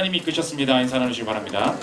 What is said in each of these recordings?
하나님이 이끄셨습니다. 인사 나누시기 바랍니다.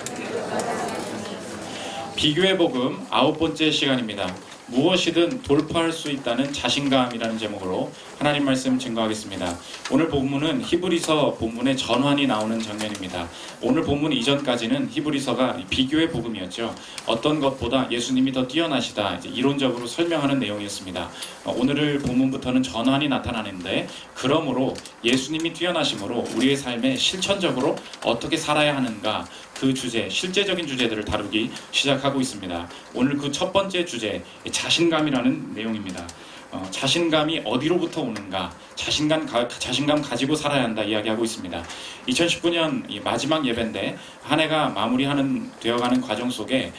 비교의 복음 9번째 시간입니다. 무엇이든 돌파할 수 있다는 자신감이라는 제목으로 하나님 말씀 증거하겠습니다. 오늘 본문은 히브리서 본문의 전환이 나오는 장면입니다. 오늘 본문 이전까지는 히브리서가 비교의 복음이었죠. 어떤 것보다 예수님이 더 뛰어나시다, 이제 이론적으로 설명하는 내용이었습니다. 오늘 본문부터는 전환이 나타나는데, 그러므로 예수님이 뛰어나심으로 우리의 삶에 실천적으로 어떻게 살아야 하는가, 그 주제, 실제적인 주제들을 다루기 시작하고 있습니다. 오늘 그 첫 번째 주제, 자신감이라는 내용입니다. 자신감이 어디로부터 오는가, 자신감 가지고 살아야 한다 이야기하고 있습니다. 2019년 마지막 예배인데 한 해가 되어가는 과정 속에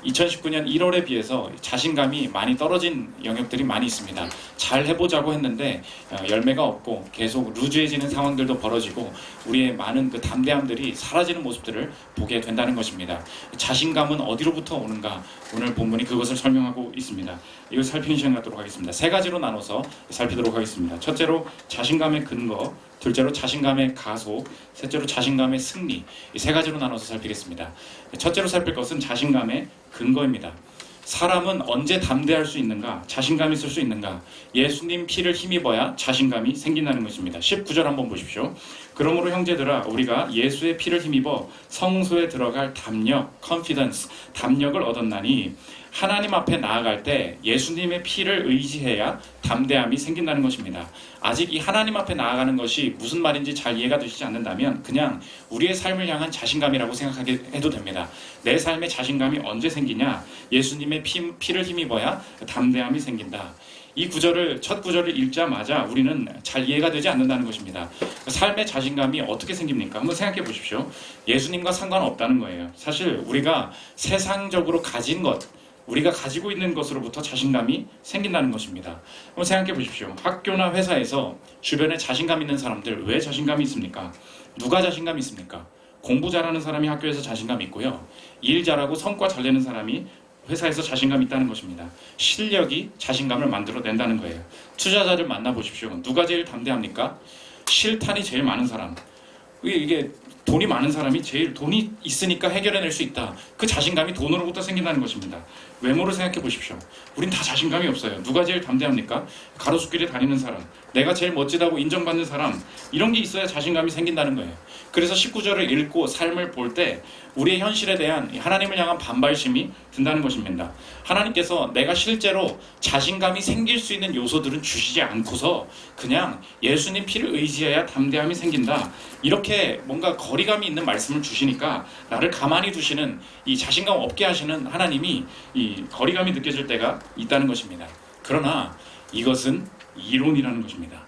2019년 1월에 비해서 자신감이 많이 떨어진 영역들이 많이 있습니다. 잘 해보자고 했는데 열매가 없고 계속 루즈해지는 상황들도 벌어지고 우리의 많은 그 담대함들이 사라지는 모습들을 보게 된다는 것입니다. 자신감은 어디로부터 오는가, 오늘 본문이 그것을 설명하고 있습니다. 이걸 살피는 시간 갖도록 하겠습니다. 세 가지로 나눠서 살피도록 하겠습니다. 첫째로 자신감의 근거, 둘째로 자신감의 가속, 셋째로 자신감의 승리, 이 세 가지로 나눠서 살피겠습니다. 첫째로 살필 것은 자신감의 근거입니다. 사람은 언제 담대할 수 있는가, 자신감이 있을 수 있는가? 예수님 피를 힘입어야 자신감이 생긴다는 것입니다. 19절 한번 보십시오. 그러므로 형제들아, 우리가 예수의 피를 힘입어 성소에 들어갈 담력, confidence, 담력을 얻었나니 하나님 앞에 나아갈 때 예수님의 피를 의지해야 담대함이 생긴다는 것입니다. 아직 이 하나님 앞에 나아가는 것이 무슨 말인지 잘 이해가 되시지 않는다면 그냥 우리의 삶을 향한 자신감이라고 생각하게 해도 됩니다. 내 삶의 자신감이 언제 생기냐? 예수님의 피를 힘입어야 담대함이 생긴다. 이 구절을, 첫 구절을 읽자마자 우리는 잘 이해가 되지 않는다는 것입니다. 삶의 자신감이 어떻게 생깁니까? 한번 생각해 보십시오. 예수님과 상관없다는 거예요. 사실 우리가 세상적으로 가진 것, 우리가 가지고 있는 것으로부터 자신감이 생긴다는 것입니다. 한번 생각해 보십시오. 학교나 회사에서 주변에 자신감 있는 사람들, 왜 자신감이 있습니까? 누가 자신감이 있습니까? 공부 잘하는 사람이 학교에서 자신감이 있고요. 일 잘하고 성과 잘 내는 사람이 회사에서 자신감이 있다는 것입니다. 실력이 자신감을 만들어낸다는 거예요. 투자자를 만나보십시오. 누가 제일 담대합니까? 실탄이 제일 많은 사람. 이게 돈이 많은 사람이 제일 돈이 있으니까 해결해낼 수 있다. 그 자신감이 돈으로부터 생긴다는 것입니다. 외모를 생각해 보십시오. 우린 다 자신감이 없어요. 누가 제일 담대합니까? 가로수길에 다니는 사람, 내가 제일 멋지다고 인정받는 사람, 이런 게 있어야 자신감이 생긴다는 거예요. 그래서 19절을 읽고 삶을 볼 때 우리의 현실에 대한 하나님을 향한 반발심이 든다는 것입니다. 하나님께서 내가 실제로 자신감이 생길 수 있는 요소들은 주시지 않고서 그냥 예수님 피를 의지해야 담대함이 생긴다, 이렇게 뭔가 거리감이 있는 말씀을 주시니까 나를 가만히 두시는, 이 자신감 없게 하시는 하나님이 이 거리감이 느껴질 때가 있다는 것입니다. 그러나 이것은 이론이라는 것입니다.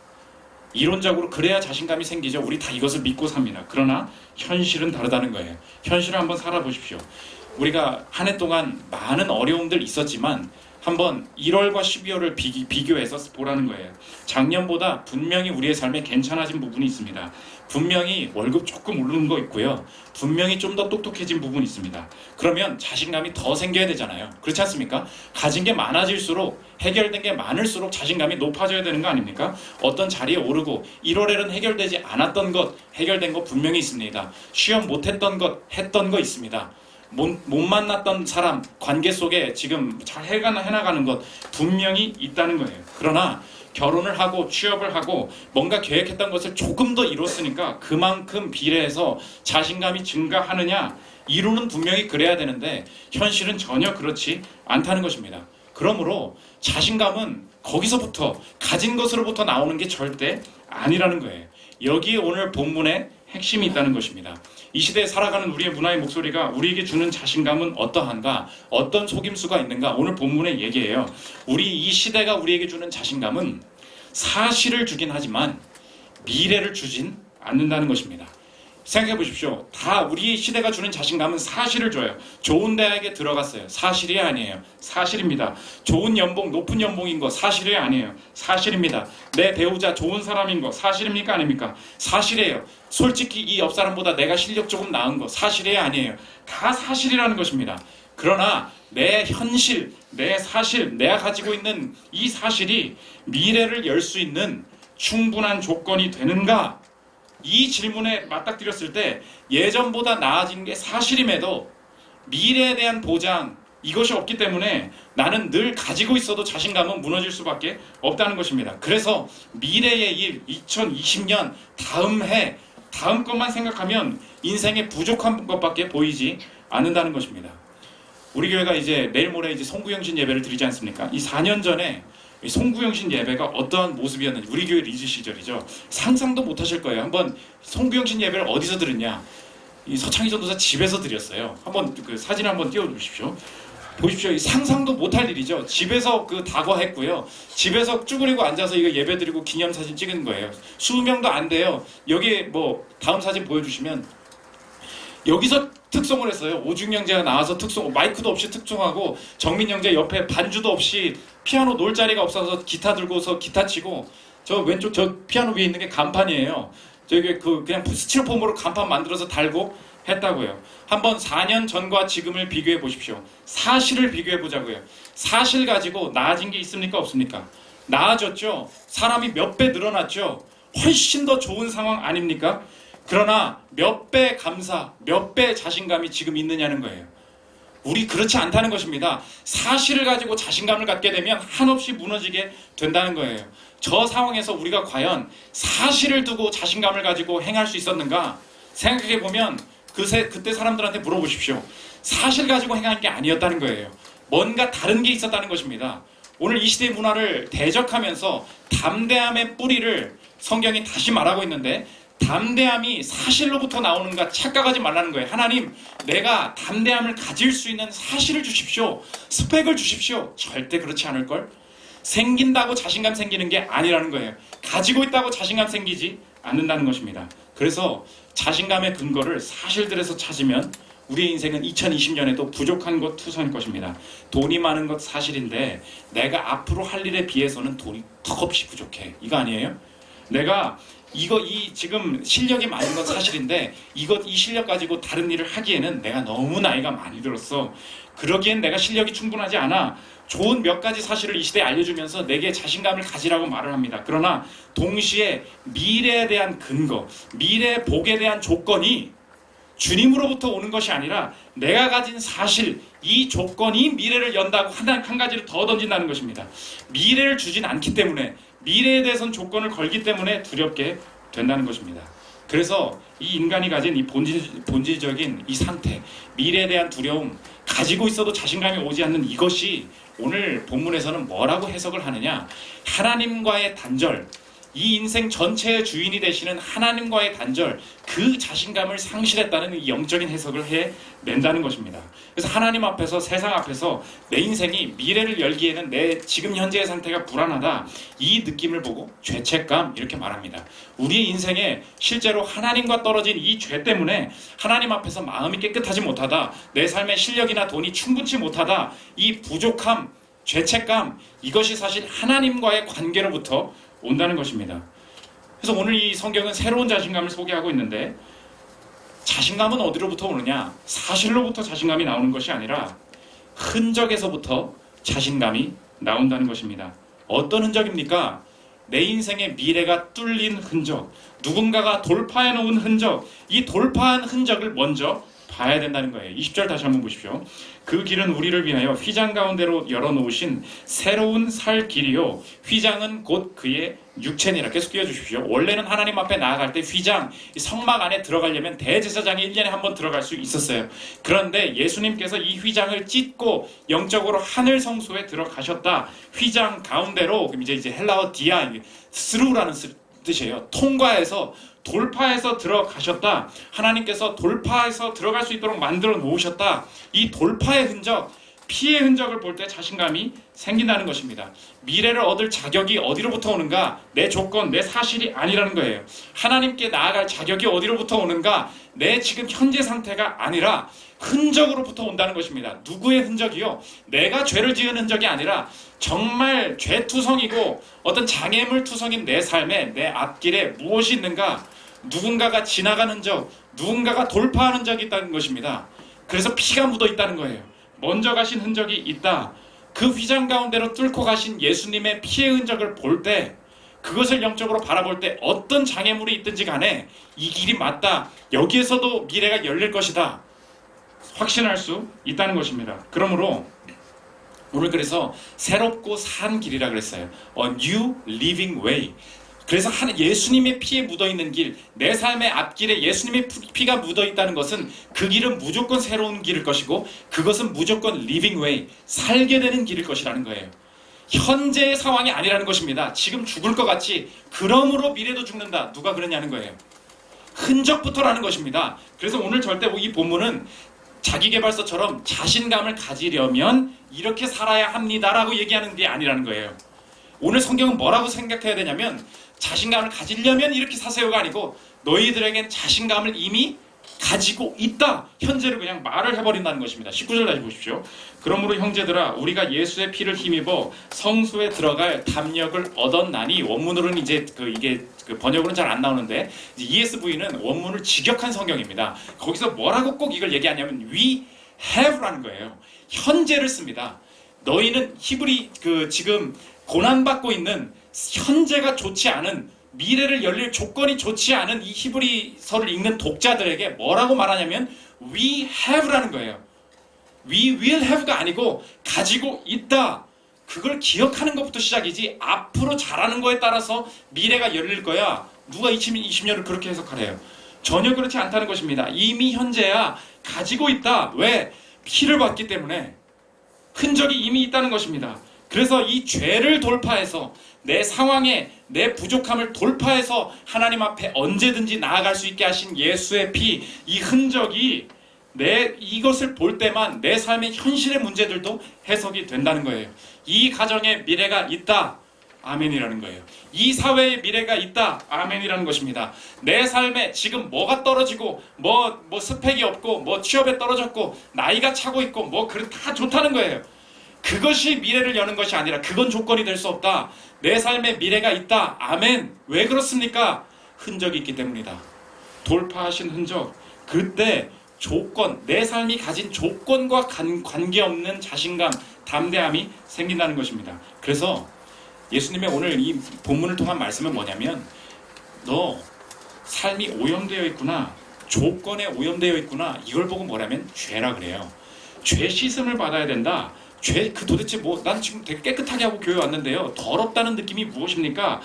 이론적으로 그래야 자신감이 생기죠. 우리 다 이것을 믿고 삽니다. 그러나 현실은 다르다는 거예요. 현실을 한번 살아보십시오. 우리가 한 해 동안 많은 어려움들 있었지만 한번 1월과 12월을 비교해서 보라는 거예요. 작년보다 분명히 우리의 삶에 괜찮아진 부분이 있습니다. 분명히 월급 조금 오르는 거 있고요. 분명히 좀 더 똑똑해진 부분이 있습니다. 그러면 자신감이 더 생겨야 되잖아요. 그렇지 않습니까? 가진 게 많아질수록, 해결된 게 많을수록 자신감이 높아져야 되는 거 아닙니까? 어떤 자리에 오르고 1월에는 해결되지 않았던 것, 해결된 거 분명히 있습니다. 시험 못했던 것, 했던 거 있습니다. 못 만났던 사람, 관계 속에 지금 잘 해나가는 것 분명히 있다는 거예요. 그러나 결혼을 하고 취업을 하고 뭔가 계획했던 것을 조금 더 이뤘으니까 그만큼 비례해서 자신감이 증가하느냐? 이루는 분명히 그래야 되는데 현실은 전혀 그렇지 않다는 것입니다. 그러므로 자신감은 거기서부터, 가진 것으로부터 나오는 게 절대 아니라는 거예요. 여기에 오늘 본문의 핵심이 있다는 것입니다. 이 시대에 살아가는 우리의 문화의 목소리가 우리에게 주는 자신감은 어떠한가, 어떤 속임수가 있는가, 오늘 본문의 얘기예요. 이 시대가 우리에게 주는 자신감은 사실을 주긴 하지만 미래를 주진 않는다는 것입니다. 생각해 보십시오. 다 우리 시대가 주는 자신감은 사실을 줘요. 좋은 대학에 들어갔어요. 사실이 아니에요. 사실입니다. 좋은 연봉, 높은 연봉인 거 사실이 아니에요. 사실입니다. 내 배우자 좋은 사람인 거 사실입니까? 아닙니까? 사실이에요. 솔직히 이 옆 사람보다 내가 실력 조금 나은 거 사실이 아니에요. 다 사실이라는 것입니다. 그러나 내 현실, 내 사실, 내가 가지고 있는 이 사실이 미래를 열 수 있는 충분한 조건이 되는가? 이 질문에 맞닥뜨렸을 때 예전보다 나아진 게 사실임에도 미래에 대한 보장, 이것이 없기 때문에 나는 늘 가지고 있어도 자신감은 무너질 수밖에 없다는 것입니다. 그래서 미래의 일, 2020년, 다음 해, 다음 것만 생각하면 인생에 부족한 것밖에 보이지 않는다는 것입니다. 우리 교회가 이제 내일 모레 이제 송구영신 예배를 드리지 않습니까? 이 4년 전에 송구영신 예배가 어떠한 모습이었는지, 우리 교회 리즈 시절이죠. 상상도 못하실 거예요. 한번 송구영신 예배를 어디서 들었냐? 이 서창희 전도사 집에서 드렸어요. 한번 그 사진 한번 띄워주십시오. 보십시오. 상상도 못할 일이죠. 집에서 그 다과했고요. 집에서 쭈그리고 앉아서 이거 예배드리고 기념사진 찍은 거예요. 수명도 안 돼요. 여기 뭐 다음 사진 보여주시면 여기서 특송을 했어요. 오중 형제가 나와서 특송, 마이크도 없이 특송하고 정민 형제 옆에 반주도 없이 피아노 놀 자리가 없어서 기타 들고서 기타 치고, 저 왼쪽 저 피아노 위에 있는 게 간판이에요. 저기 그냥 스티로폼으로 간판 만들어서 달고 했다고요. 한번 4년 전과 지금을 비교해 보십시오. 사실을 비교해 보자고요. 사실 가지고 나아진 게 있습니까? 없습니까? 나아졌죠. 사람이 몇 배 늘어났죠. 훨씬 더 좋은 상황 아닙니까? 그러나 몇 배 감사, 몇 배 자신감이 지금 있느냐는 거예요. 우리 그렇지 않다는 것입니다. 사실을 가지고 자신감을 갖게 되면 한없이 무너지게 된다는 거예요. 저 상황에서 우리가 과연 사실을 두고 자신감을 가지고 행할 수 있었는가 생각해 보면 그때 사람들한테 물어보십시오. 사실 가지고 행한 게 아니었다는 거예요. 뭔가 다른 게 있었다는 것입니다. 오늘 이 시대의 문화를 대적하면서 담대함의 뿌리를 성경이 다시 말하고 있는데, 담대함이 사실로부터 나오는가 착각하지 말라는 거예요. 하나님, 내가 담대함을 가질 수 있는 사실을 주십시오. 스펙을 주십시오. 절대 그렇지 않을걸? 생긴다고 자신감 생기는 게 아니라는 거예요. 가지고 있다고 자신감 생기지 않는다는 것입니다. 그래서 자신감의 근거를 사실들에서 찾으면 우리의 인생은 2020년에도 부족한 것 투성일 것입니다. 돈이 많은 것 사실인데 내가 앞으로 할 일에 비해서는 돈이 턱없이 부족해. 이거 아니에요? 내가 지금 실력이 많은 건 사실인데 이 실력 가지고 다른 일을 하기에는 내가 너무 나이가 많이 들었어. 그러기엔 내가 실력이 충분하지 않아. 좋은 몇 가지 사실을 이 시대에 알려주면서 내게 자신감을 가지라고 말을 합니다. 그러나 동시에 미래에 대한 근거, 미래의 복에 대한 조건이 주님으로부터 오는 것이 아니라 내가 가진 사실, 이 조건이 미래를 연다고 한 가지를 더 던진다는 것입니다. 미래를 주진 않기 때문에, 미래에 대해서는 조건을 걸기 때문에 두렵게 된다는 것입니다. 그래서 이 인간이 가진 이 본질적인 이 상태, 미래에 대한 두려움, 가지고 있어도 자신감이 오지 않는 이것이 오늘 본문에서는 뭐라고 해석을 하느냐? 하나님과의 단절, 이 인생 전체의 주인이 되시는 하나님과의 단절, 그 자신감을 상실했다는 이 영적인 해석을 해낸다는 것입니다. 그래서 하나님 앞에서, 세상 앞에서 내 인생이 미래를 열기에는 내 지금 현재의 상태가 불안하다, 이 느낌을 보고 죄책감, 이렇게 말합니다. 우리의 인생에 실제로 하나님과 떨어진 이 죄 때문에 하나님 앞에서 마음이 깨끗하지 못하다, 내 삶의 실력이나 돈이 충분치 못하다, 이 부족함, 죄책감, 이것이 사실 하나님과의 관계로부터 온다는 것입니다. 그래서 오늘 이 성경은 새로운 자신감을 소개하고 있는데, 자신감은 어디로부터 오느냐? 사실로부터 자신감이 나오는 것이 아니라 흔적에서부터 자신감이 나온다는 것입니다. 어떤 흔적입니까? 내 인생의 미래가 뚫린 흔적, 누군가가 돌파해 놓은 흔적, 이 돌파한 흔적을 먼저 봐야 된다는 거예요. 20절 다시 한번 보십시오. 그 길은 우리를 위하여 휘장 가운데로 열어놓으신 새로운 살 길이요, 휘장은 곧 그의 육체니라. 계속 띄워주십시오. 원래는 하나님 앞에 나아갈 때 휘장, 성막 안에 들어가려면 대제사장이 1년에 한 번 들어갈 수 있었어요. 그런데 예수님께서 이 휘장을 찢고 영적으로 하늘 성소에 들어가셨다. 휘장 가운데로, 이제 헬라어 디아, 스루라는 뜻이에요. 통과해서, 돌파해서 들어가셨다. 하나님께서 돌파해서 들어갈 수 있도록 만들어 놓으셨다. 이 돌파의 흔적, 피의 흔적을 볼 때 자신감이 생긴다는 것입니다. 미래를 얻을 자격이 어디로부터 오는가? 내 조건, 내 사실이 아니라는 거예요. 하나님께 나아갈 자격이 어디로부터 오는가? 내 지금 현재 상태가 아니라 흔적으로부터 온다는 것입니다. 누구의 흔적이요? 내가 죄를 지은 흔적이 아니라 정말 죄투성이고 어떤 장애물 투성인 내 삶에, 내 앞길에 무엇이 있는가? 누군가가 지나가는 흔적, 누군가가 돌파하는 흔적이 있다는 것입니다. 그래서 피가 묻어 있다는 거예요. 먼저 가신 흔적이 있다. 그 휘장 가운데로 뚫고 가신 예수님의 피의 흔적을 볼 때 그것을 영적으로 바라볼 때 어떤 장애물이 있든지 간에 이 길이 맞다, 여기에서도 미래가 열릴 것이다 확신할 수 있다는 것입니다. 그러므로 오늘 그래서 새롭고 산 길이라 그랬어요. A new living way. 그래서 예수님의 피에 묻어있는 길, 내 삶의 앞길에 예수님의 피가 묻어있다는 것은 그 길은 무조건 새로운 길일 것이고 그것은 무조건 living way, 살게 되는 길일 것이라는 거예요. 현재의 상황이 아니라는 것입니다. 지금 죽을 것 같이 그러므로 미래도 죽는다. 누가 그러냐는 거예요. 흔적부터라는 것입니다. 그래서 오늘 절대 이 본문은 자기계발서처럼 자신감을 가지려면 이렇게 살아야 합니다라고 얘기하는 게 아니라는 거예요. 오늘 성경은 뭐라고 생각해야 되냐면 자신감을 가지려면 이렇게 사세요가 아니고 너희들에겐 자신감을 이미 가지고 있다. 현재를 그냥 말을 해버린다는 것입니다. 19절 다시 보십시오. 그러므로 형제들아 우리가 예수의 피를 힘입어 성소에 들어갈 담력을 얻었나니, 원문으로는 이제 이게 번역으로는 잘 안 나오는데 ESV는 원문을 직역한 성경입니다. 거기서 뭐라고 꼭 이걸 얘기하냐면 we have라는 거예요. 현재를 씁니다. 너희는 히브리 지금 고난받고 있는 현재가 좋지 않은, 미래를 열릴 조건이 좋지 않은 이 히브리서를 읽는 독자들에게 뭐라고 말하냐면 we have라는 거예요. we will have가 아니고 가지고 있다. 그걸 기억하는 것부터 시작이지 앞으로 잘하는 거에 따라서 미래가 열릴 거야. 누가 2020년을 그렇게 해석하래요? 전혀 그렇지 않다는 것입니다. 이미 현재야 가지고 있다. 왜? 피를 받기 때문에 흔적이 이미 있다는 것입니다. 그래서 이 죄를 돌파해서 내 상황에 내 부족함을 돌파해서 하나님 앞에 언제든지 나아갈 수 있게 하신 예수의 피, 이 흔적이 이것을 볼 때만 내 삶의 현실의 문제들도 해석이 된다는 거예요. 이 가정에 미래가 있다. 아멘이라는 거예요. 이 사회에 미래가 있다. 아멘이라는 것입니다. 내 삶에 지금 뭐가 떨어지고 뭐 스펙이 없고 뭐 취업에 떨어졌고 나이가 차고 있고 다 좋다는 거예요. 그것이 미래를 여는 것이 아니라 그건 조건이 될 수 없다. 내 삶에 미래가 있다. 아멘. 왜 그렇습니까? 흔적이 있기 때문이다. 돌파하신 흔적. 그때 조건, 내 삶이 가진 조건과 관계없는 자신감, 담대함이 생긴다는 것입니다. 그래서 예수님의 오늘 이 본문을 통한 말씀은 뭐냐면 너 삶이 오염되어 있구나. 조건에 오염되어 있구나. 이걸 보고 뭐라면 죄라 그래요. 죄 씻음을 받아야 된다. 죄 도대체 난 지금 되게 깨끗하게 하고 교회 왔는데요. 더럽다는 느낌이 무엇입니까?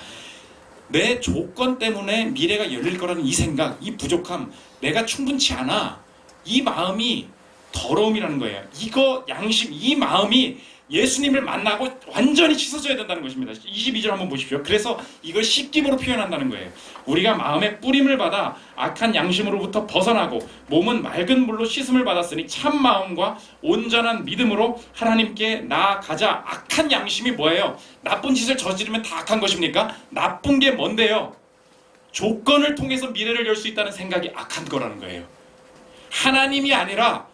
내 조건 때문에 미래가 열릴 거라는 이 생각, 이 부족함, 내가 충분치 않아. 이 마음이 더러움이라는 거예요. 이거 양심, 이 마음이 예수님을 만나고 완전히 씻어져야 된다는 것입니다. 22절 한번 보십시오. 그래서 이걸 씻김으로 표현한다는 거예요. 우리가 마음의 뿌림을 받아 악한 양심으로부터 벗어나고 몸은 맑은 물로 씻음을 받았으니 참 마음과 온전한 믿음으로 하나님께 나아가자. 악한 양심이 뭐예요? 나쁜 짓을 저지르면 다 악한 것입니까? 나쁜 게 뭔데요? 조건을 통해서 미래를 열 수 있다는 생각이 악한 거라는 거예요. 하나님이 아니라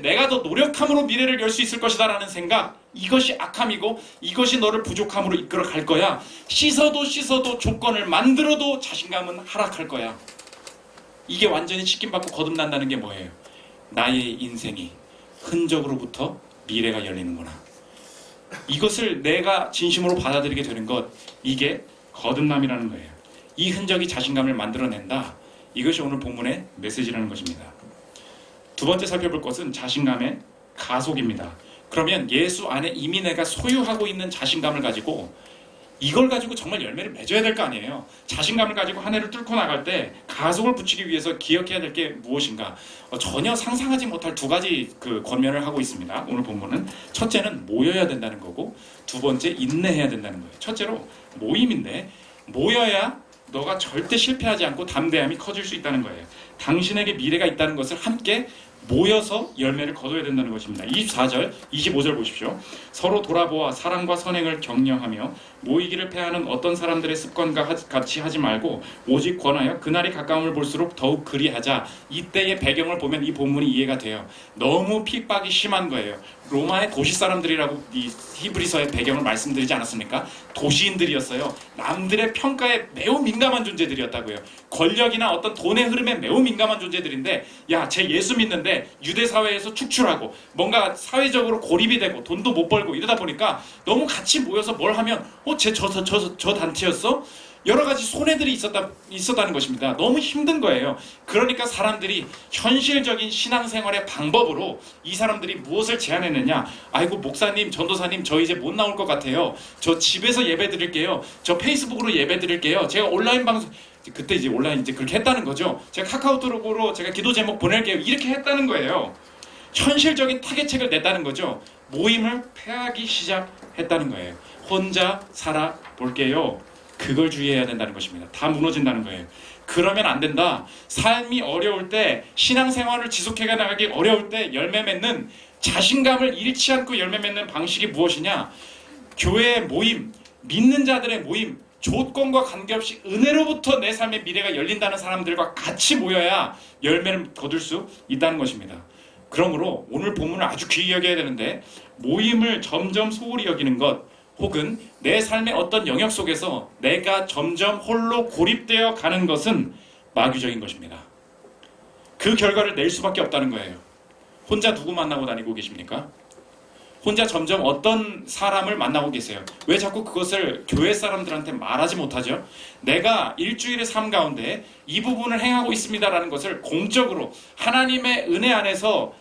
내가 더 노력함으로 미래를 열 수 있을 것이다 라는 생각, 이것이 악함이고 이것이 너를 부족함으로 이끌어 갈 거야. 씻어도 조건을 만들어도 자신감은 하락할 거야. 이게 완전히 씻김받고 거듭난다는 게 뭐예요? 나의 인생이 흔적으로부터 미래가 열리는구나. 이것을 내가 진심으로 받아들이게 되는 것, 이게 거듭남이라는 거예요. 이 흔적이 자신감을 만들어낸다. 이것이 오늘 본문의 메시지라는 것입니다. 두 번째 살펴볼 것은 자신감의 가속입니다. 그러면 예수 안에 이미 내가 소유하고 있는 자신감을 가지고 이걸 가지고 정말 열매를 맺어야 될 거 아니에요. 자신감을 가지고 한 해를 뚫고 나갈 때 가속을 붙이기 위해서 기억해야 될 게 무엇인가? 전혀 상상하지 못할 두 가지 권면을 하고 있습니다. 오늘 본문은 첫째는 모여야 된다는 거고, 두 번째 인내해야 된다는 거예요. 첫째로 모임인데, 모여야 너가 절대 실패하지 않고 담대함이 커질 수 있다는 거예요. 당신에게 미래가 있다는 것을 함께 모여서 열매를 거둬야 된다는 것입니다. 24절, 25절 보십시오. 서로 돌아보아 사랑과 선행을 격려하며 모이기를 패하는 어떤 사람들의 습관과 같이 하지 말고 오직 권하여 그날이 가까움을 볼수록 더욱 그리하자. 이때의 배경을 보면 이 본문이 이해가 돼요. 너무 핍박이 심한 거예요. 로마의 도시 사람들이라고 이 히브리서의 배경을 말씀드리지 않았습니까? 도시인들이었어요. 남들의 평가에 매우 민감한 존재들이었다고요. 권력이나 어떤 돈의 흐름에 매우 민감한 존재들인데, 야, 쟤 예수 믿는데 되는데 유대 사회에서 축출하고 뭔가 사회적으로 고립이 되고 돈도 못 벌고 이러다 보니까 너무 같이 모여서 뭘 하면 저 단체였어? 여러 가지 손해들이 있었다는 것입니다. 너무 힘든 거예요. 그러니까 사람들이 현실적인 신앙생활의 방법으로 이 사람들이 무엇을 제안했느냐? 아이고 목사님, 전도사님, 저 이제 못 나올 것 같아요. 저 집에서 예배 드릴게요. 저 페이스북으로 예배 드릴게요. 제가 온라인 방송, 그때 이제 온라인 이제 그렇게 했다는 거죠. 제가 카카오톡으로 제가 기도 제목 보낼게요. 이렇게 했다는 거예요. 현실적인 타겟책을 냈다는 거죠. 모임을 폐하기 시작했다는 거예요. 혼자 살아 볼게요. 그걸 주의해야 된다는 것입니다. 다 무너진다는 거예요. 그러면 안 된다. 삶이 어려울 때, 신앙생활을 지속해 나가기 어려울 때 열매 맺는, 자신감을 잃지 않고 열매 맺는 방식이 무엇이냐? 교회의 모임, 믿는 자들의 모임, 조건과 관계없이 은혜로부터 내 삶의 미래가 열린다는 사람들과 같이 모여야 열매를 거둘 수 있다는 것입니다. 그러므로 오늘 본문을 아주 귀히 여겨야 되는데, 모임을 점점 소홀히 여기는 것, 혹은 내 삶의 어떤 영역 속에서 내가 점점 홀로 고립되어 가는 것은 마귀적인 것입니다. 그 결과를 낼 수밖에 없다는 거예요. 혼자 누구 만나고 다니고 계십니까? 혼자 점점 어떤 사람을 만나고 계세요? 왜 자꾸 그것을 교회 사람들한테 말하지 못하죠? 내가 일주일의 삶 가운데 이 부분을 행하고 있습니다라는 것을 공적으로 하나님의 은혜 안에서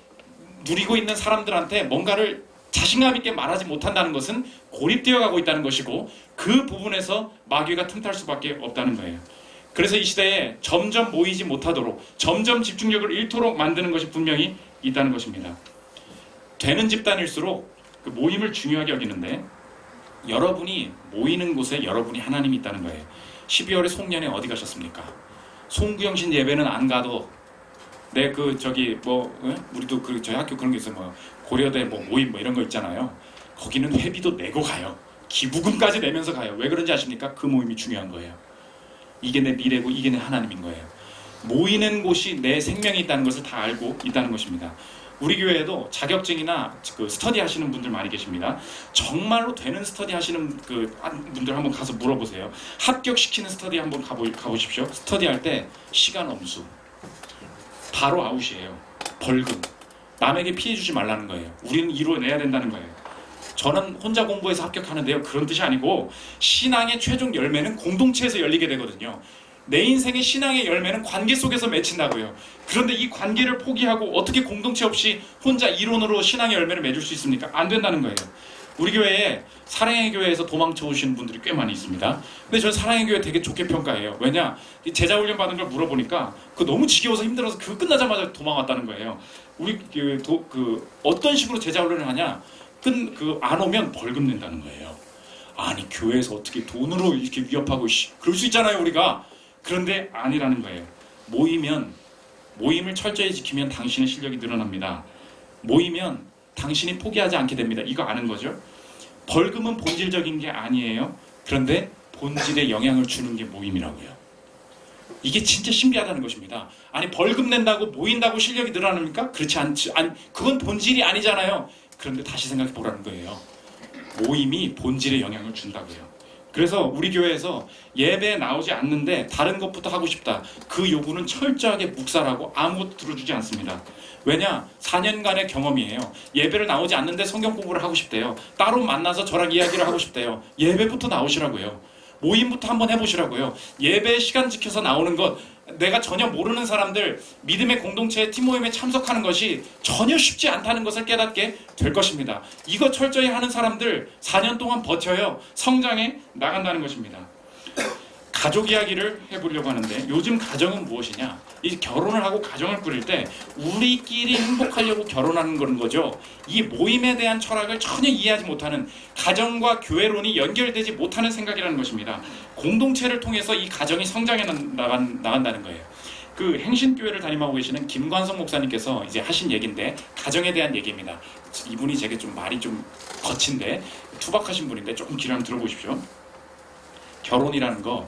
누리고 있는 사람들한테 뭔가를 자신감 있게 말하지 못한다는 것은 고립되어 가고 있다는 것이고, 그 부분에서 마귀가 틈탈 수밖에 없다는 거예요. 그래서 이 시대에 점점 모이지 못하도록, 점점 집중력을 잃도록 만드는 것이 분명히 있다는 것입니다. 되는 집단일수록 그 모임을 중요하게 여기는데, 여러분이 모이는 곳에 여러분이 하나님이 있다는 거예요. 12월에 송년회 어디 가셨습니까? 송구영신 예배는 안 가도 우리도 저희 학교 그런 게 있어요. 고려대 모임 이런 거 있잖아요. 거기는 회비도 내고 가요. 기부금까지 내면서 가요. 왜 그런지 아십니까? 그 모임이 중요한 거예요. 이게 내 미래고 이게 내 하나님인 거예요. 모이는 곳이 내 생명이 있다는 것을 다 알고 있다는 것입니다. 우리 교회에도 자격증이나 스터디 하시는 분들 많이 계십니다. 정말로 되는 스터디 하시는 분들 한번 가서 물어보세요. 합격시키는 스터디 한번 가보십시오. 스터디 할 때 시간 엄수, 바로 아웃이에요. 벌금. 남에게 피해 주지 말라는 거예요. 우리는 이뤄내야 된다는 거예요. 저는 혼자 공부해서 합격하는데요, 그런 뜻이 아니고 신앙의 최종 열매는 공동체에서 열리게 되거든요. 내 인생의 신앙의 열매는 관계 속에서 맺힌다고요. 그런데 이 관계를 포기하고 어떻게 공동체 없이 혼자 이론으로 신앙의 열매를 맺을 수 있습니까? 안 된다는 거예요. 우리 교회에 사랑의 교회에서 도망쳐 오시는 분들이 꽤 많이 있습니다. 근데 저는 사랑의 교회 되게 좋게 평가해요. 왜냐? 제자 훈련 받은 걸 물어보니까 그거 너무 지겨워서 힘들어서 그거 끝나자마자 도망왔다는 거예요. 우리 어떤 식으로 제자 훈련을 하냐? 안 오면 벌금 낸다는 거예요. 아니 교회에서 어떻게 돈으로 이렇게 위협하고 그럴 수 있잖아요 우리가. 그런데 아니라는 거예요. 모임을 철저히 지키면 당신의 실력이 늘어납니다. 모이면 당신이 포기하지 않게 됩니다. 이거 아는 거죠? 벌금은 본질적인 게 아니에요. 그런데 본질에 영향을 주는 게 모임이라고요. 이게 진짜 신기하다는 것입니다. 아니 벌금 낸다고 모인다고 실력이 늘어납니까? 그렇지 않지. 그건 본질이 아니잖아요. 그런데 다시 생각해 보라는 거예요. 모임이 본질에 영향을 준다고요. 그래서 우리 교회에서 예배에 나오지 않는데 다른 것부터 하고 싶다. 그 요구는 철저하게 묵살하고 아무것도 들어주지 않습니다. 왜냐? 4년간의 경험이에요. 예배를 나오지 않는데 성경 공부를 하고 싶대요. 따로 만나서 저랑 이야기를 하고 싶대요. 예배부터 나오시라고요. 모임부터 한번 해보시라고요. 예배 시간 지켜서 나오는 것, 내가 전혀 모르는 사람들 믿음의 공동체의 팀 모임에 참석하는 것이 전혀 쉽지 않다는 것을 깨닫게 될 것입니다. 이거 철저히 하는 사람들 4년 동안 버텨요. 성장해 나간다는 것입니다. 가족 이야기를 해보려고 하는데, 요즘 가정은 무엇이냐? 이 결혼을 하고 가정을 꾸릴 때 우리끼리 행복하려고 결혼하는 그런 거죠. 이 모임에 대한 철학을 전혀 이해하지 못하는, 가정과 교회론이 연결되지 못하는 생각이라는 것입니다. 공동체를 통해서 이 가정이 성장해 나간다는 거예요. 행신교회를 담임하고 계시는 김관성 목사님께서 이제 하신 얘기인데, 가정에 대한 얘기입니다. 이분이 제게 좀 말이 좀 거친데 투박하신 분인데 조금 귀를 한번 들어보십시오. 결혼이라는 거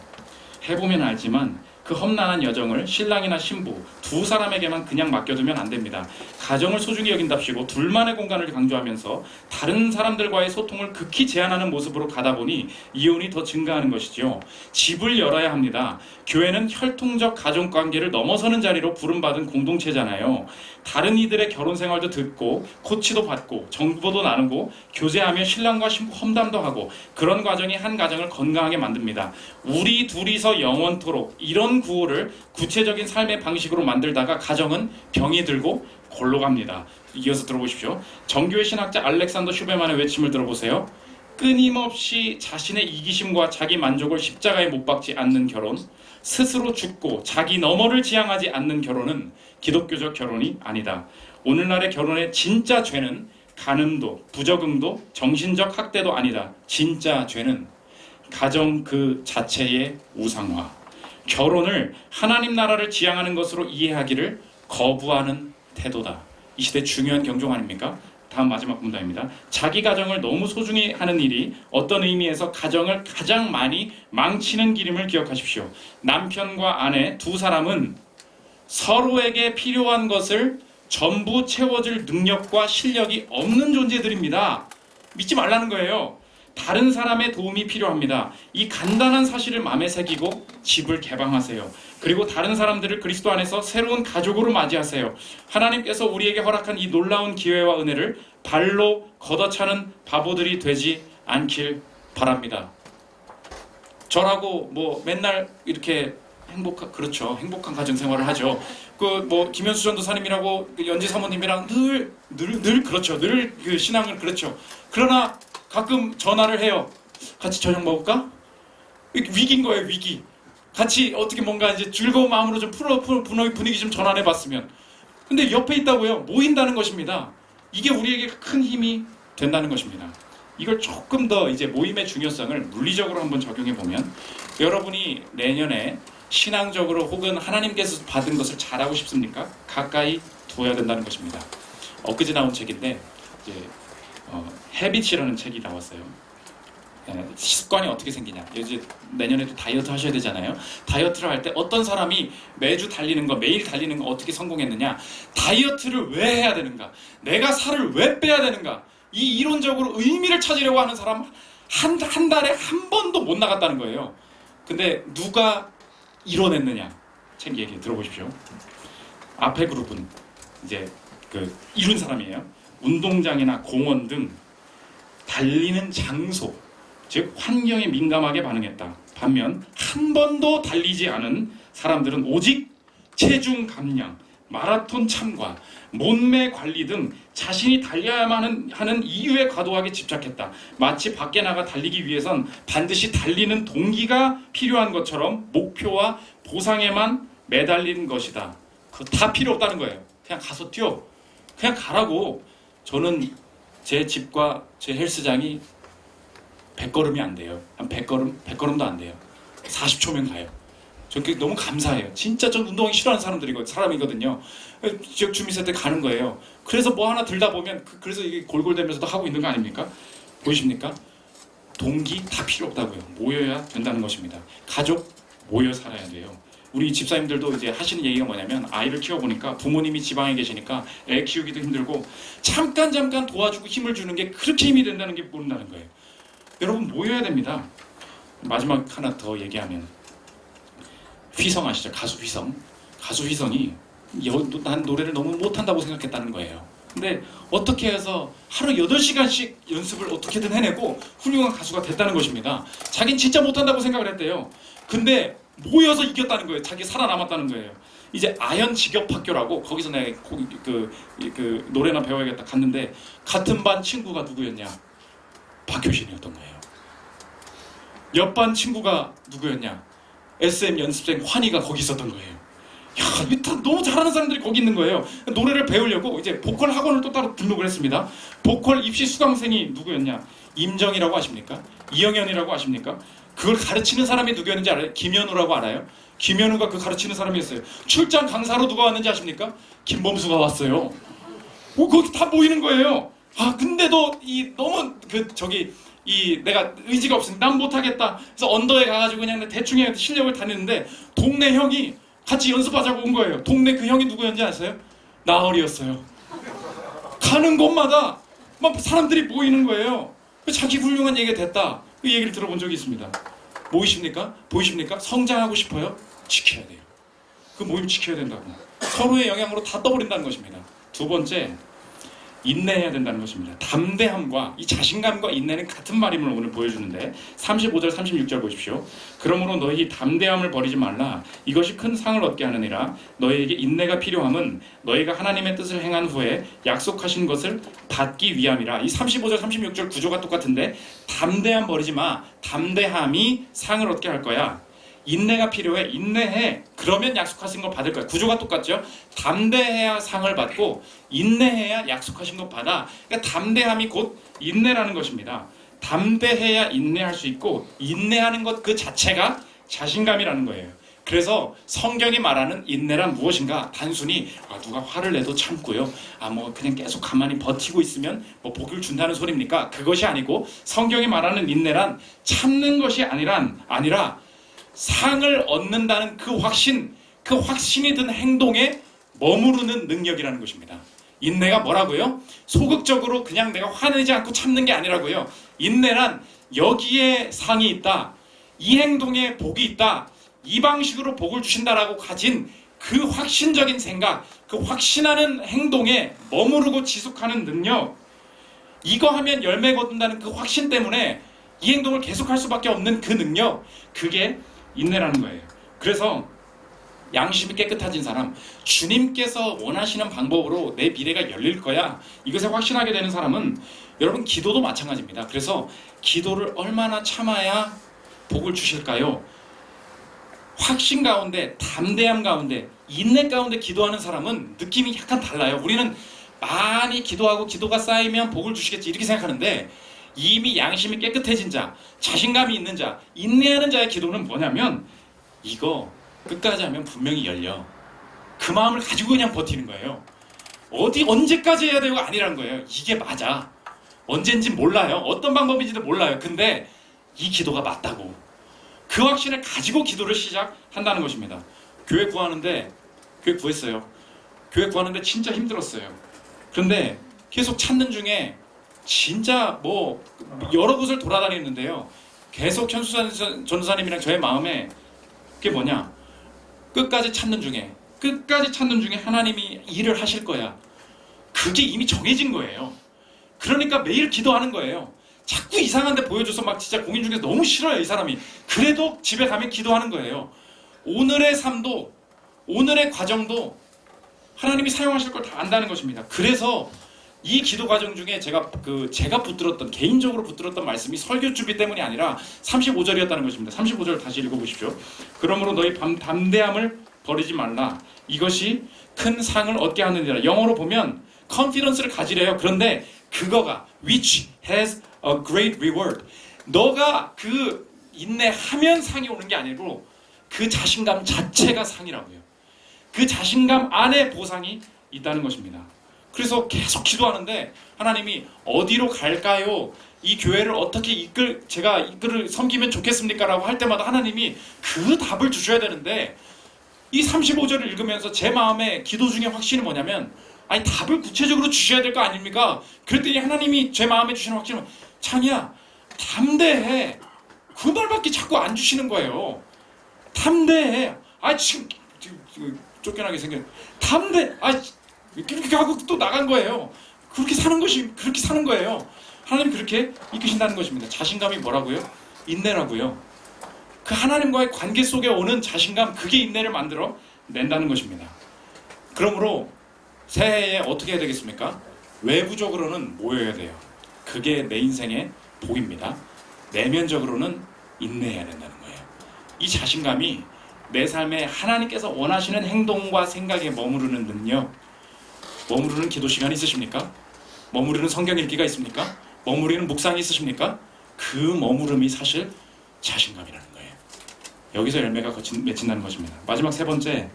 해보면 알지만 그 험난한 여정을 신랑이나 신부 두 사람에게만 그냥 맡겨두면 안 됩니다. 가정을 소중히 여긴답시고 둘만의 공간을 강조하면서 다른 사람들과의 소통을 극히 제한하는 모습으로 가다 보니 이혼이 더 증가하는 것이죠. 집을 열어야 합니다. 교회는 혈통적 가정관계를 넘어서는 자리로 부름받은 공동체잖아요. 다른 이들의 결혼 생활도 듣고 코치도 받고 정보도 나누고 교제하며 신랑과 신부 험담도 하고 그런 과정이 한 가정을 건강하게 만듭니다. 우리 둘이서 영원토록 이런 구호를 구체적인 삶의 방식으로 만들다가 가정은 병이 들고 골로 갑니다. 이어서 들어보십시오. 정교회 신학자 알렉산더 슈베만의 외침을 들어보세요. 끊임없이 자신의 이기심과 자기 만족을 십자가에 못 박지 않는 결혼, 스스로 죽고 자기 너머를 지향하지 않는 결혼은 기독교적 결혼이 아니다. 오늘날의 결혼의 진짜 죄는 간음도, 부적응도, 정신적 학대도 아니다. 진짜 죄는 가정 그 자체의 우상화, 결혼을 하나님 나라를 지향하는 것으로 이해하기를 거부하는 태도다. 이 시대 중요한 경종 아닙니까? 다음 마지막 문단입니다. 자기 가정을 너무 소중히 하는 일이 어떤 의미에서 가정을 가장 많이 망치는 길임을 기억하십시오. 남편과 아내 두 사람은 서로에게 필요한 것을 전부 채워줄 능력과 실력이 없는 존재들입니다. 믿지 말라는 거예요. 다른 사람의 도움이 필요합니다. 이 간단한 사실을 마음에 새기고 집을 개방하세요. 그리고 다른 사람들을 그리스도 안에서 새로운 가족으로 맞이하세요. 하나님께서 우리에게 허락한 이 놀라운 기회와 은혜를 발로 걷어차는 바보들이 되지 않길 바랍니다. 저라고 뭐 맨날 이렇게 행복한 가정 생활을 하죠. 김현수 전도사님이라고 연지 사모님이랑 늘 그렇죠. 늘 그 신앙을 그렇죠. 그러나 가끔 전화를 해요. 같이 저녁 먹을까? 위기인 거예요, 위기. 같이 어떻게 뭔가 이제 즐거운 마음으로 좀 분위기 좀 전환해 봤으면. 근데 옆에 있다고요. 모인다는 것입니다. 이게 우리에게 큰 힘이 된다는 것입니다. 이걸 조금 더 이제 모임의 중요성을 물리적으로 한번 적용해 보면, 여러분이 내년에 신앙적으로 혹은 하나님께서 받은 것을 잘하고 싶습니까? 가까이 두어야 된다는 것입니다. 엊그제 나온 책인데 이제 헤빗이라는 책이 나왔어요. 습관이 어떻게 생기냐. 이제 내년에도 다이어트 하셔야 되잖아요. 다이어트를 할 때 어떤 사람이 매주 달리는 거, 매일 달리는 거 어떻게 성공했느냐. 다이어트를 왜 해야 되는가? 내가 살을 왜 빼야 되는가? 이 이론적으로 의미를 찾으려고 하는 사람 한 달에 한 번도 못 나갔다는 거예요. 근데 누가 이뤄냈느냐? 책 얘기 들어보십시오. 앞에 그룹은 이제 이룬 사람이에요. 운동장이나 공원 등 달리는 장소, 즉 환경에 민감하게 반응했다. 반면 한 번도 달리지 않은 사람들은 오직 체중 감량, 마라톤 참가, 몸매 관리 등 자신이 달려야만 하는 이유에 과도하게 집착했다. 마치 밖에 나가 달리기 위해선 반드시 달리는 동기가 필요한 것처럼 목표와 보상에만 매달린 것이다. 그거 다 필요 없다는 거예요. 그냥 가서 뛰어. 그냥 가라고. 저는 제 집과 제 헬스장이 100걸음이 안 돼요. 한 100걸음도 안 돼요. 40초면 가요. 저 너무 감사해요. 진짜 전 운동하기 싫어하는 사람이거든요. 지역 주민센터 가는 거예요. 그래서 뭐 하나 들다 보면 그래서 이게 골골대면서도 하고 있는 거 아닙니까? 보이십니까? 동기 다 필요 없다고요. 모여야 된다는 것입니다. 가족 모여 살아야 돼요. 우리 집사님들도 이제 하시는 얘기가 뭐냐면, 아이를 키워보니까 부모님이 지방에 계시니까 애 키우기도 힘들고 잠깐 도와주고 힘을 주는 게 그렇게 힘이 된다는 게 모른다는 거예요. 여러분 모여야 됩니다. 마지막 하나 더 얘기하면, 휘성 아시죠? 가수 휘성. 가수 휘성이 난 노래를 너무 못한다고 생각했다는 거예요. 근데 어떻게 해서 하루 8시간씩 연습을 어떻게든 해내고 훌륭한 가수가 됐다는 것입니다. 자긴 진짜 못한다고 생각을 했대요. 근데 모여서 이겼다는 거예요. 자기 살아남았다는 거예요. 이제 아현 직업학교라고, 거기서 내가 노래나 배워야겠다 갔는데, 같은 반 친구가 누구였냐? 박효신이었던 거예요. 옆반 친구가 누구였냐? SM 연습생 환희가 거기 있었던 거예요. 야, 너무 잘하는 사람들이 거기 있는 거예요. 노래를 배우려고 이제 보컬 학원을 또 따로 등록을 했습니다. 보컬 입시 수강생이 누구였냐? 임정이라고 아십니까? 이영현이라고 아십니까? 그걸 가르치는 사람이 누구였는지 알아요? 김현우라고 알아요? 김현우가 그 가르치는 사람이었어요. 출장 강사로 누가 왔는지 아십니까? 김범수가 왔어요. 거기 다 모이는 거예요. 근데도 너무 내가 의지가 없으니까 난 못하겠다. 그래서 언더에 가가지고 그냥 대충 실력을 다녔는데 동네 형이 같이 연습하자고 온 거예요. 동네 그 형이 누구였는지 아세요? 나얼이었어요. 가는 곳마다 막 사람들이 모이는 거예요. 자기 훌륭한 얘기가 됐다. 그 얘기를 들어본 적이 있습니다. 모이십니까? 보이십니까? 성장하고 싶어요? 지켜야 돼요. 그 모임 지켜야 된다고. 서로의 영향으로 다 떠버린다는 것입니다. 두 번째, 인내해야 된다는 것입니다. 담대함과 이 자신감과 인내는 같은 말임을 오늘 보여주는데 35절 36절 보십시오. 그러므로 너희 담대함을 버리지 말라. 이것이 큰 상을 얻게 하느니라. 너희에게 인내가 필요함은 너희가 하나님의 뜻을 행한 후에 약속하신 것을 받기 위함이라. 이 35절 36절 구조가 똑같은데 담대함 버리지 마. 담대함이 상을 얻게 할 거야. 인내가 필요해. 인내해. 그러면 약속하신 걸 받을 거야. 구조가 똑같죠? 담대해야 상을 받고 인내해야 약속하신 것 받아. 그러니까 담대함이 곧 인내라는 것입니다. 담대해야 인내할 수 있고 인내하는 것 그 자체가 자신감이라는 거예요. 그래서 성경이 말하는 인내란 무엇인가? 단순히 누가 화를 내도 참고요. 그냥 계속 가만히 버티고 있으면 복을 준다는 소리입니까? 그것이 아니고 성경이 말하는 인내란 참는 것이 아니라 상을 얻는다는 그 확신이 든 행동에 머무르는 능력이라는 것입니다. 인내가 뭐라고요? 소극적으로 그냥 내가 화내지 않고 참는 게 아니라고요. 인내란 여기에 상이 있다. 이 행동에 복이 있다. 이 방식으로 복을 주신다라고 가진 그 확신적인 생각, 그 확신하는 행동에 머무르고 지속하는 능력. 이거 하면 열매가 얻는다는 그 확신 때문에 이 행동을 계속할 수밖에 없는 그 능력. 그게 인내라는 거예요. 그래서 양심이 깨끗해진 사람, 주님께서 원하시는 방법으로 내 미래가 열릴 거야, 이것에 확신하게 되는 사람은 여러분 기도도 마찬가지입니다. 그래서 기도를 얼마나 참아야 복을 주실까요? 확신 가운데, 담대함 가운데, 인내 가운데 기도하는 사람은 느낌이 약간 달라요. 우리는 많이 기도하고 기도가 쌓이면 복을 주시겠지 이렇게 생각하는데 이미 양심이 깨끗해진 자, 자신감이 있는 자, 인내하는 자의 기도는 뭐냐면 이거 끝까지 하면 분명히 열려. 그 마음을 가지고 그냥 버티는 거예요. 언제까지 해야 되고 아니라는 거예요. 이게 맞아. 언젠지 몰라요. 어떤 방법인지도 몰라요. 근데 이 기도가 맞다고. 그 확신을 가지고 기도를 시작한다는 것입니다. 교회 구했어요. 교회 구하는데 진짜 힘들었어요. 그런데 계속 찾는 중에 진짜 여러 곳을 돌아다니는데요. 계속 현수산 전도사님이랑 저의 마음에 그게 뭐냐? 끝까지 찾는 중에 하나님이 일을 하실 거야. 그게 이미 정해진 거예요. 그러니까 매일 기도하는 거예요. 자꾸 이상한 데 보여줘서 막 진짜 공인 중에서 너무 싫어요, 이 사람이. 그래도 집에 가면 기도하는 거예요. 오늘의 삶도, 오늘의 과정도 하나님이 사용하실 걸 다 안다는 것입니다. 그래서 이 기도 과정 중에 제가 개인적으로 붙들었던 말씀이 설교 준비 때문이 아니라 35절이었다는 것입니다. 35절 다시 읽어보십시오. 그러므로 너희 담대함을 버리지 말라. 이것이 큰 상을 얻게 하느니라. 영어로 보면 confidence를 가지래요. 그런데 그거가 which has a great reward. 너가 그 인내하면 상이 오는 게 아니고 그 자신감 자체가 상이라고요. 그 자신감 안에 보상이 있다는 것입니다. 그래서 계속 기도하는데 하나님이 어디로 갈까요? 이 교회를 어떻게 제가 이끌을 섬기면 좋겠습니까? 라고 할 때마다 하나님이 그 답을 주셔야 되는데 이 35절을 읽으면서 제 마음에 기도 중에 확신이 뭐냐면 답을 구체적으로 주셔야 될 거 아닙니까? 그랬더니 하나님이 제 마음에 주시는 확신은 창이야, 담대해. 그 말밖에 자꾸 안 주시는 거예요. 담대해. 지금 쫓겨나게 생겨. 담대. 그렇게 하고 또 나간 거예요. 그렇게 사는 거예요. 하나님 그렇게 이끄신다는 것입니다. 자신감이 뭐라고요? 인내라고요. 그 하나님과의 관계 속에 오는 자신감, 그게 인내를 만들어 낸다는 것입니다. 그러므로 새해에 어떻게 해야 되겠습니까? 외부적으로는 모여야 돼요. 그게 내 인생의 복입니다. 내면적으로는 인내해야 된다는 거예요. 이 자신감이 내 삶에 하나님께서 원하시는 행동과 생각에 머무르는 능력, 머무르는 기도 시간이 있으십니까? 머무르는 성경 읽기가 있습니까? 머무르는 묵상이 있으십니까? 그 머무름이 사실 자신감이라는 거예요. 여기서 열매가 맺힌다는 것입니다. 마지막 세 번째,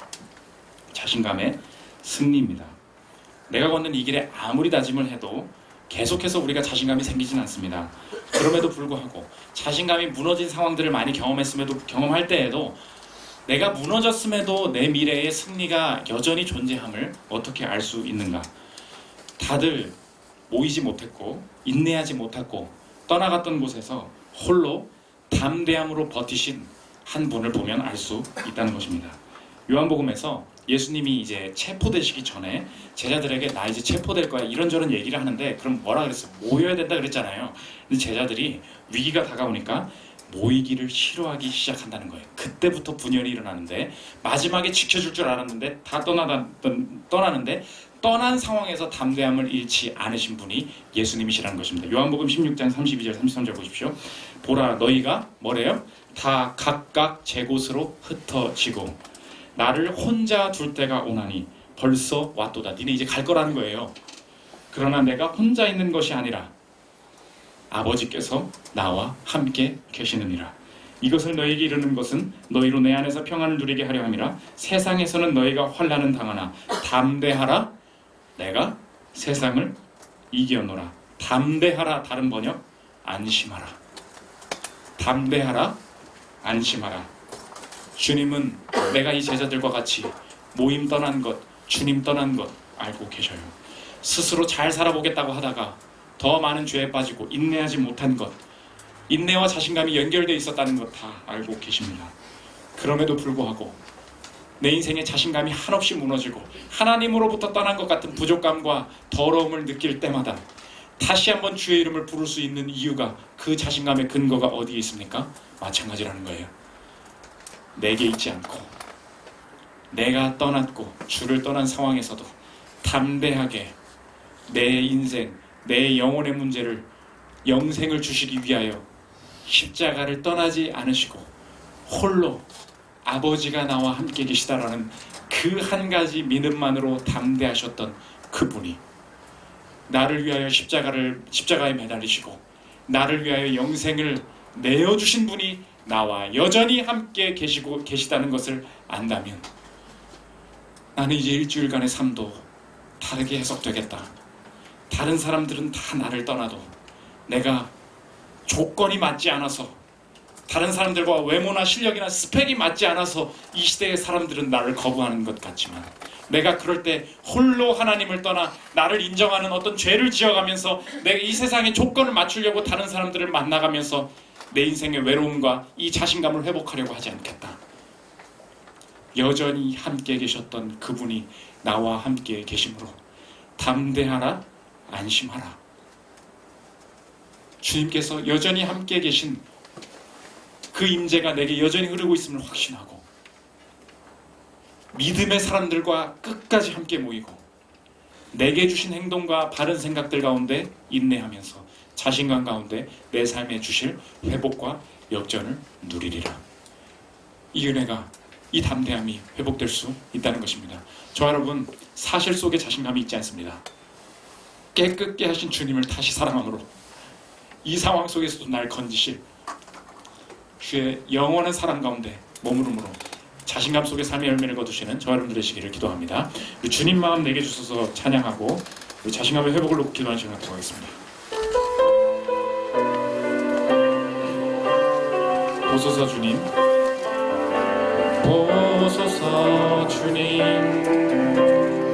자신감의 승리입니다. 내가 걷는 이 길에 아무리 다짐을 해도 계속해서 우리가 자신감이 생기진 않습니다. 그럼에도 불구하고 자신감이 무너진 상황들을 많이 경험할 때에도 내가 무너졌음에도 내 미래의 승리가 여전히 존재함을 어떻게 알 수 있는가? 다들 모이지 못했고 인내하지 못했고 떠나갔던 곳에서 홀로 담대함으로 버티신 한 분을 보면 알 수 있다는 것입니다. 요한복음에서 예수님이 이제 체포되시기 전에 제자들에게 나 이제 체포될 거야 이런저런 얘기를 하는데, 그럼 뭐라 그랬어요? 모여야 된다 그랬잖아요. 근데 제자들이 위기가 다가오니까 모이기를 싫어하기 시작한다는 거예요. 그때부터 분열이 일어나는데, 마지막에 지켜줄 줄 알았는데 다 떠나는데 떠난 상황에서 담대함을 잃지 않으신 분이 예수님이시라는 것입니다. 요한복음 16장 32절 33절 보십시오. 보라, 너희가 뭐래요? 다 각각 제 곳으로 흩어지고 나를 혼자 둘 때가 오나니 벌써 왔도다. 니네 이제 갈 거라는 거예요. 그러나 내가 혼자 있는 것이 아니라 아버지께서 나와 함께 계시느니라. 이것을 너희에게 이르는 것은 너희로 내 안에서 평안을 누리게 하려 함이라. 세상에서는 너희가 환난을 당하나 담대하라. 내가 세상을 이겨노라. 담대하라. 다른 번역 안심하라. 담대하라. 안심하라. 주님은 내가 이 제자들과 같이 모임 떠난 것, 주님 떠난 것 알고 계셔요. 스스로 잘 살아보겠다고 하다가 더 많은 죄에 빠지고 인내하지 못한 것, 인내와 자신감이 연결되어 있었다는 것 다 알고 계십니다. 그럼에도 불구하고 내 인생의 자신감이 한없이 무너지고 하나님으로부터 떠난 것 같은 부족감과 더러움을 느낄 때마다 다시 한번 주의 이름을 부를 수 있는 이유가, 그 자신감의 근거가 어디에 있습니까? 마찬가지라는 거예요. 내게 있지 않고 내가 떠났고 주를 떠난 상황에서도 담대하게 내 인생, 내 영혼의 문제를, 영생을 주시기 위하여 십자가를 떠나지 않으시고 홀로 아버지가 나와 함께 계시다라는 그 한 가지 믿음만으로 담대하셨던 그분이 나를 위하여 십자가에 매달리시고 나를 위하여 영생을 내어주신 분이 나와 여전히 함께 계시다는 것을 안다면 나는 이제 일주일간의 삶도 다르게 해석되겠다. 다른 사람들은 다 나를 떠나도 내가 조건이 맞지 않아서, 다른 사람들과 외모나 실력이나 스펙이 맞지 않아서 이 시대의 사람들은 나를 거부하는 것 같지만, 내가 그럴 때 홀로 하나님을 떠나 나를 인정하는 어떤 죄를 지어가면서 내가 이 세상의 조건을 맞추려고 다른 사람들을 만나가면서 내 인생의 외로움과 이 자신감을 회복하려고 하지 않겠다. 여전히 함께 계셨던 그분이 나와 함께 계심으로 담대하라, 안심하라. 주님께서 여전히 함께 계신 그 임재가 내게 여전히 흐르고 있음을 확신하고 믿음의 사람들과 끝까지 함께 모이고 내게 주신 행동과 바른 생각들 가운데 인내하면서 자신감 가운데 내 삶에 주실 회복과 역전을 누리리라. 이 은혜가, 이 담대함이 회복될 수 있다는 것입니다. 저 여러분, 사실 속에 자신감이 있지 않습니다. 깨끗게 하신 주님을 다시 사랑함으로 이 상황 속에서도 날 건지실 주의 영원한 사랑 가운데 머무름으로 자신감 속에 삶의 열매를 거두시는 저 여러분들 되시기를 기도합니다. 주님 마음 내게 주셔서 찬양하고 자신감의 회복을 놓고 기도하는 시간 갖도록 하겠습니다. 보소서 주님, 보소서 주님,